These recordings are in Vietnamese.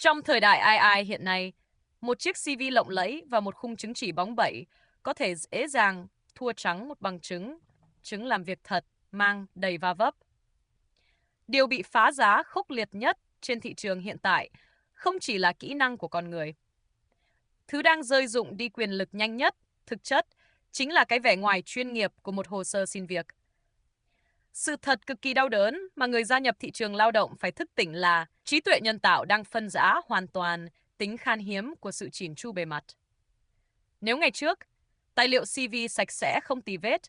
Trong thời đại AI hiện nay, một chiếc CV lộng lẫy và một khung chứng chỉ bóng bẩy có thể dễ dàng thua trắng một bằng chứng, chứng làm việc thật, mang đầy va vấp. Điều bị phá giá khốc liệt nhất trên thị trường hiện tại không chỉ là kỹ năng của con người. Thứ đang rơi rụng đi quyền lực nhanh nhất, thực chất, chính là cái vẻ ngoài chuyên nghiệp của một hồ sơ xin việc. Sự thật cực kỳ đau đớn mà người gia nhập thị trường lao động phải thức tỉnh là trí tuệ nhân tạo đang phân rã hoàn toàn tính khan hiếm của sự chỉn chu bề mặt. Nếu ngày trước, tài liệu CV sạch sẽ không tì vết,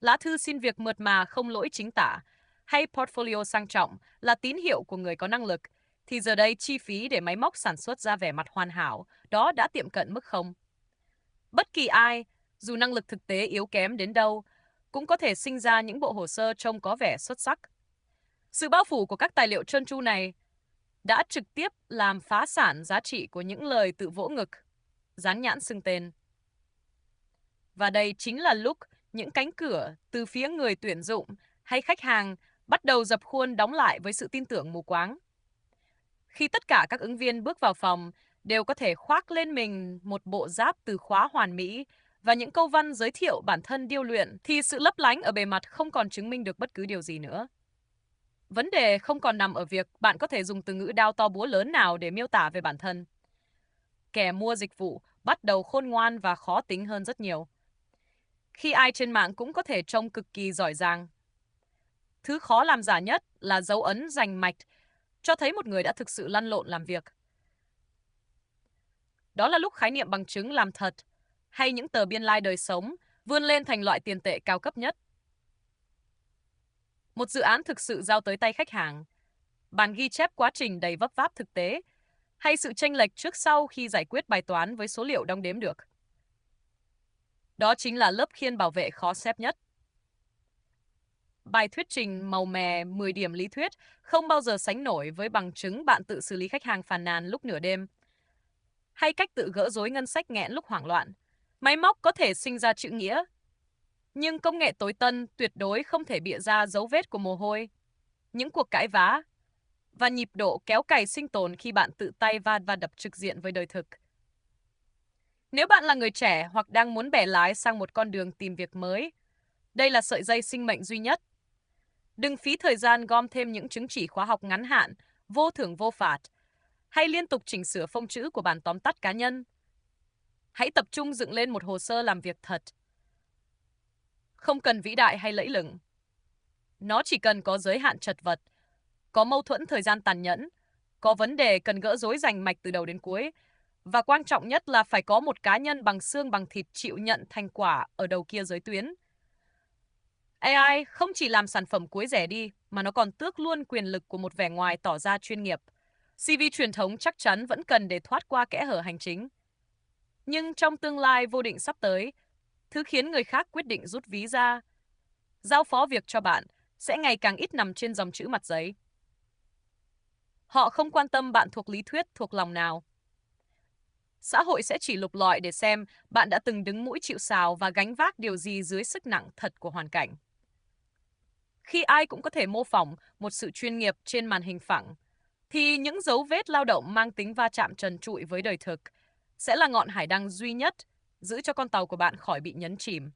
lá thư xin việc mượt mà không lỗi chính tả, hay portfolio sang trọng là tín hiệu của người có năng lực, thì giờ đây chi phí để máy móc sản xuất ra vẻ mặt hoàn hảo, đó đã tiệm cận mức không. Bất kỳ ai, dù năng lực thực tế yếu kém đến đâu, cũng có thể sinh ra những bộ hồ sơ trông có vẻ xuất sắc. Sự bao phủ của các tài liệu trơn tru này đã trực tiếp làm phá sản giá trị của những lời tự vỗ ngực, dán nhãn xưng tên. Và đây chính là lúc những cánh cửa từ phía người tuyển dụng hay khách hàng bắt đầu dập khuôn đóng lại với sự tin tưởng mù quáng. Khi tất cả các ứng viên bước vào phòng đều có thể khoác lên mình một bộ giáp từ khóa hoàn mỹ và những câu văn giới thiệu bản thân điêu luyện, thì sự lấp lánh ở bề mặt không còn chứng minh được bất cứ điều gì nữa. Vấn đề không còn nằm ở việc bạn có thể dùng từ ngữ đao to búa lớn nào để miêu tả về bản thân. Kẻ mua dịch vụ bắt đầu khôn ngoan và khó tính hơn rất nhiều. Khi ai trên mạng cũng có thể trông cực kỳ giỏi giang. Thứ khó làm giả nhất là dấu ấn rành mạch, cho thấy một người đã thực sự lăn lộn làm việc. Đó là lúc khái niệm bằng chứng làm thật hay những tờ biên lai đời sống vươn lên thành loại tiền tệ cao cấp nhất. Một dự án thực sự giao tới tay khách hàng, bản ghi chép quá trình đầy vấp váp thực tế, hay sự chênh lệch trước sau khi giải quyết bài toán với số liệu đong đếm được. Đó chính là lớp khiên bảo vệ khó xếp nhất. Bài thuyết trình màu mè 10 điểm lý thuyết không bao giờ sánh nổi với bằng chứng bạn tự xử lý khách hàng phàn nàn lúc nửa đêm, hay cách tự gỡ rối ngân sách nghẹn lúc hoảng loạn. Máy móc có thể sinh ra chữ nghĩa, nhưng công nghệ tối tân tuyệt đối không thể bịa ra dấu vết của mồ hôi, những cuộc cãi vã và nhịp độ kéo cày sinh tồn khi bạn tự tay va đập trực diện với đời thực. Nếu bạn là người trẻ hoặc đang muốn bẻ lái sang một con đường tìm việc mới, đây là sợi dây sinh mệnh duy nhất. Đừng phí thời gian gom thêm những chứng chỉ khóa học ngắn hạn, vô thưởng vô phạt, hay liên tục chỉnh sửa phông chữ của bản tóm tắt cá nhân. Hãy tập trung dựng lên một hồ sơ làm việc thật. Không cần vĩ đại hay lẫy lừng. Nó chỉ cần có giới hạn chật vật, có mâu thuẫn thời gian tàn nhẫn, có vấn đề cần gỡ rối rành mạch từ đầu đến cuối, và quan trọng nhất là phải có một cá nhân bằng xương bằng thịt chịu nhận thành quả ở đầu kia giới tuyến. AI không chỉ làm sản phẩm cuối rẻ đi, mà nó còn tước luôn quyền lực của một vẻ ngoài tỏ ra chuyên nghiệp. CV truyền thống chắc chắn vẫn cần để thoát qua kẽ hở hành chính. Nhưng trong tương lai vô định sắp tới, thứ khiến người khác quyết định rút ví ra, giao phó việc cho bạn, sẽ ngày càng ít nằm trên dòng chữ mặt giấy. Họ không quan tâm bạn thuộc lý thuyết, thuộc lòng nào. Xã hội sẽ chỉ lục lọi để xem bạn đã từng đứng mũi chịu sào và gánh vác điều gì dưới sức nặng thật của hoàn cảnh. Khi ai cũng có thể mô phỏng một sự chuyên nghiệp trên màn hình phẳng, thì những dấu vết lao động mang tính va chạm trần trụi với đời thực sẽ là ngọn hải đăng duy nhất giữ cho con tàu của bạn khỏi bị nhấn chìm.